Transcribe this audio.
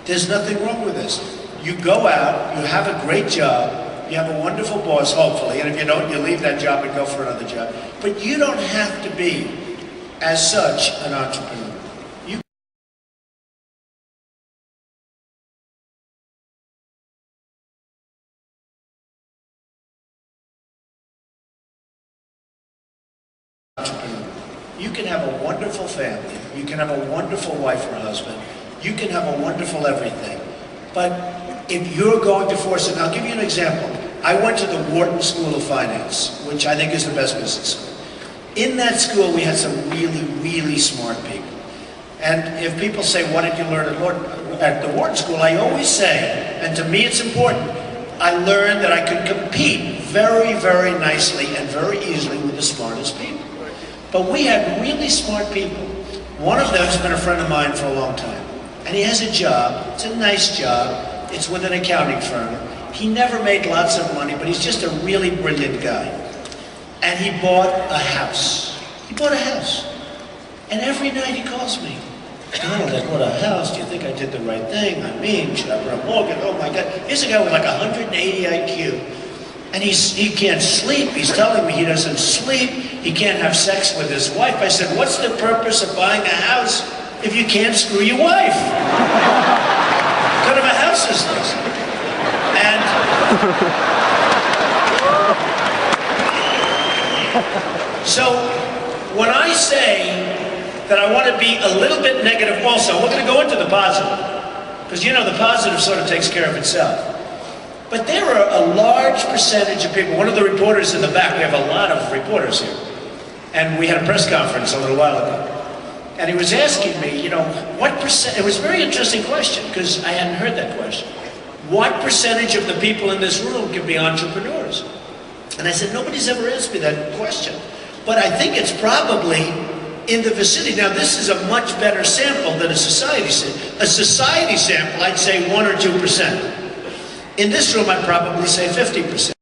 There's nothing wrong with this. You go out, you have a great job, you have a wonderful boss, hopefully, and if you don't, you leave that job and go for another job. But you don't have to be, as such, an entrepreneur. You can have a wonderful family, you can have a wonderful wife or husband, you can have a wonderful everything. But if you're going to force it, and I'll give you an example. I went to the Wharton School of Finance, which I think is the best business school. In that school, we had some really, really smart people. And if people say, what did you learn at the Wharton School? I always say, and to me it's important, I learned that I could compete very, very nicely and very easily with the smartest people. But we had really smart people. One of them has been a friend of mine for a long time. And he has a job, it's a nice job, it's with an accounting firm. He never made lots of money, but he's just a really brilliant guy. And he bought a house. He bought a house. And every night he calls me. Donald, I bought a house, do you think I did the right thing? I mean, should I put a mortgage? Oh my God. Here's a guy with like 180 IQ. And he can't sleep. He's telling me he doesn't sleep. He can't have sex with his wife. I said, what's the purpose of buying a house if you can't screw your wife? What kind of a house is this? And so when I say that I want to be a little bit negative also, we're going to go into the positive. Because you know the positive sort of takes care of itself. But there are a large percentage of people, one of the reporters in the back, we have a lot of reporters here, and we had a press conference a little while ago, and he was asking me, you know, what percent, it was a very interesting question, because I hadn't heard that question. What percentage of the people in this room can be entrepreneurs? And I said, nobody's ever asked me that question, but I think it's probably in the vicinity. Now this is a much better sample than a society sample. A society sample, I'd say 1 or 2%. In this room, I'd probably say 50%.